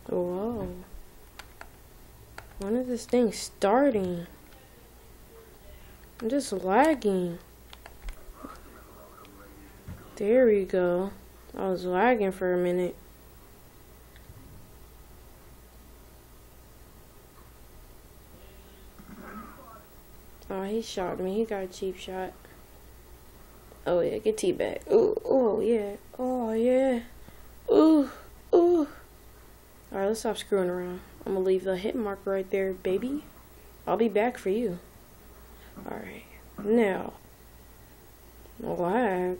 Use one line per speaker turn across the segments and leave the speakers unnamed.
Whoa. When is this thing starting? I'm just lagging. There we go. I was lagging for a minute. Oh, he shot me. He got a cheap shot. Oh yeah, get teabag. Ooh, oh yeah. Oh yeah. Ooh, ooh. Alright, let's stop screwing around. I'm gonna leave the hit marker right there, baby. I'll be back for you. Alright. Now. Lag.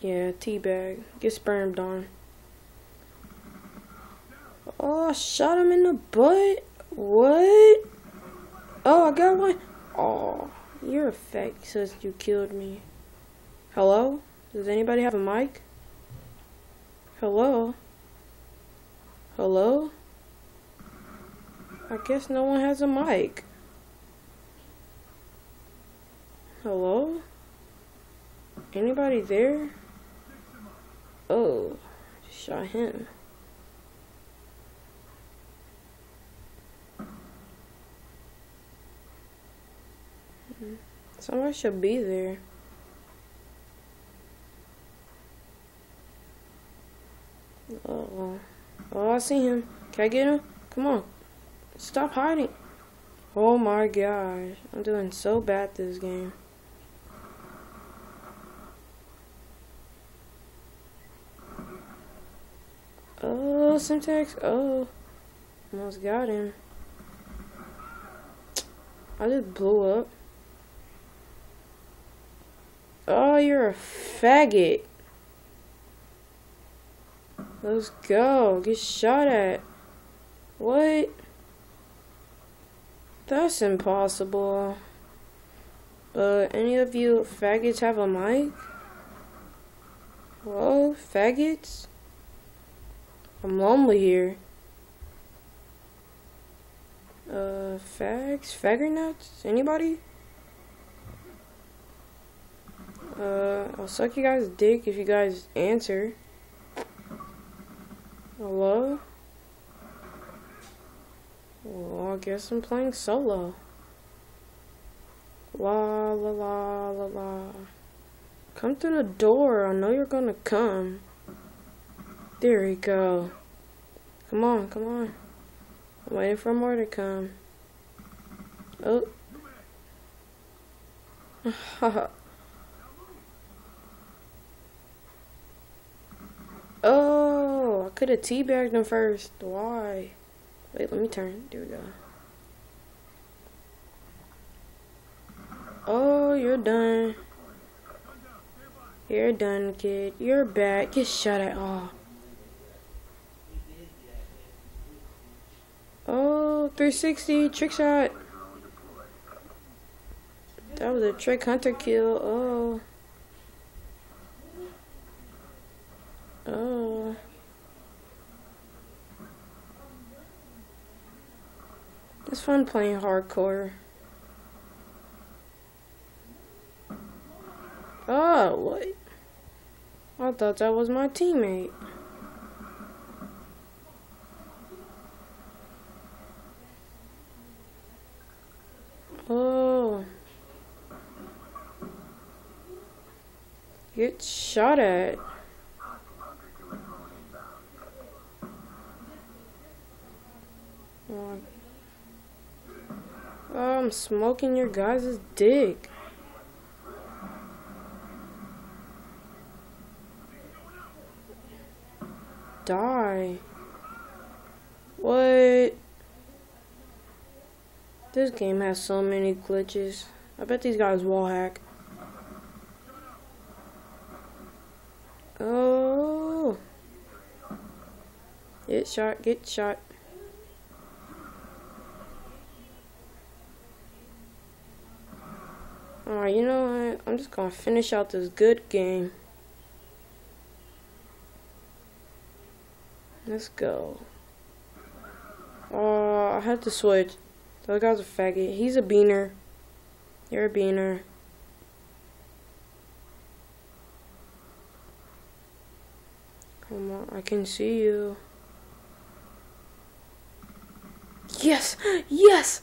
Yeah, teabag. Get spermed on. Oh, I shot him in the butt? What? Oh, I got one. Oh, you're a fake since you killed me. Hello? Does anybody have a mic? Hello? Hello? I guess no one has a mic. Hello? Anybody there? Oh, shot him. Somebody should be there. Oh, oh, I see him. Can I get him? Come on. Stop hiding. Oh my gosh. I'm doing so bad this game. Oh, Syntax. Oh, almost got him. I just blew up. Oh, you're a faggot. Let's go. Get shot at. What? That's impossible. Any of you faggots have a mic? Whoa, faggots? I'm lonely here. Fagger nuts? Anybody? I'll suck you guys' dick if you guys answer. Hello? Well, I guess I'm playing solo. La la la la la. Come through the door. I know you're gonna come. There we go. Come on, come on. I'm waiting for more to come. Oh. Oh, I could have teabagged him first. Why? Wait, let me turn. There we go. Oh, you're done. You're done, kid. You're back. Get shot at. Oh. Oh, 360. Trick shot. That was a trick hunter kill. Oh. Oh. It's fun playing hardcore. Oh, what? I thought that was my teammate. Oh. Get shot at. Oh, I'm smoking your guys' dick. Die. What? This game has so many glitches. I bet these guys wall hack. Oh. Get shot, get shot. Alright, you know what? I'm just gonna finish out this good game. Let's go. Oh, I had to switch. The other guy's a faggot. He's a beaner. You're a beaner. Come on, I can see you. Yes! Yes!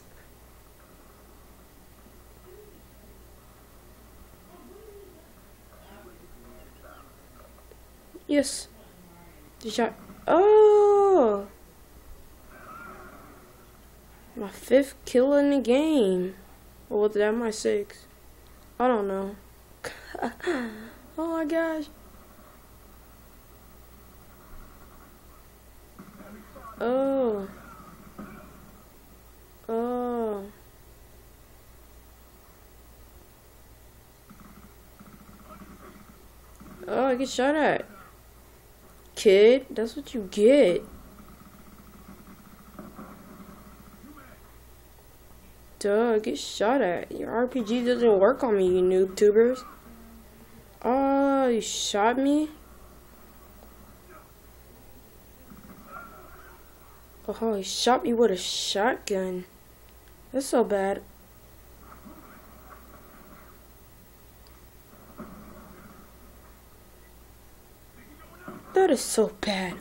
Yes. The shot. Oh! My 5th kill in the game. Or was that my 6th? I don't know. Oh my gosh. Oh. Oh. Oh, I get shot at. Kid, that's what you get. Duh, get shot at. Your RPG doesn't work on me, you noob tubers. Oh, you shot me? Oh, he shot me with a shotgun. That's so bad. That is so bad.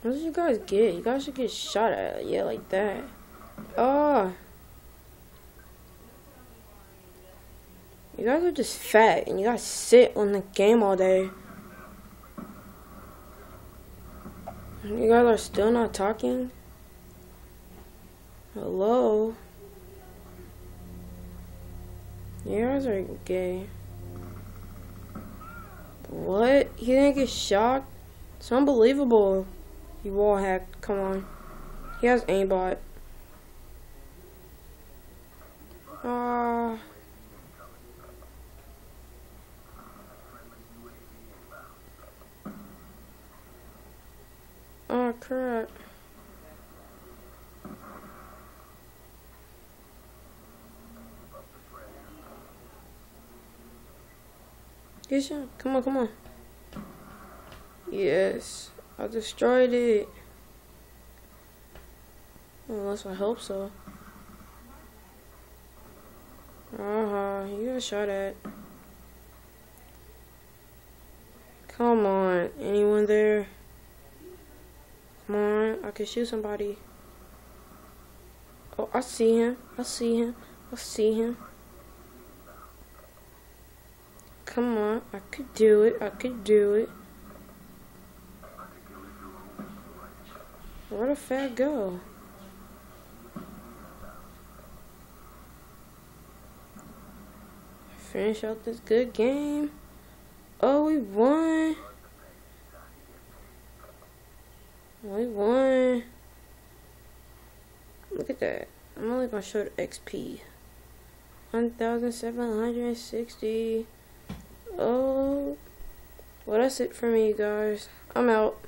What did you guys get? You guys should get shot at. Yeah, like that. Oh. You guys are just fat and you guys sit on the game all day. You guys are still not talking? Hello? You guys are gay. What? He didn't get shot? It's unbelievable. You wall hacked. Come on. He has aimbot. Oh crap. Get shot. Come on, come on. Yes. I destroyed it. Unless I hope so. You got shot at. Come on. Anyone there? Come on. I can shoot somebody. Oh, I see him. I see him. I see him. Come on. I could do it. I could do it. Where'd the fat go? Finish out this good game. Oh, we won. We won. Look at that. I'm only gonna show the XP. 1,760. Oh. Well, that's it for me, guys. I'm out.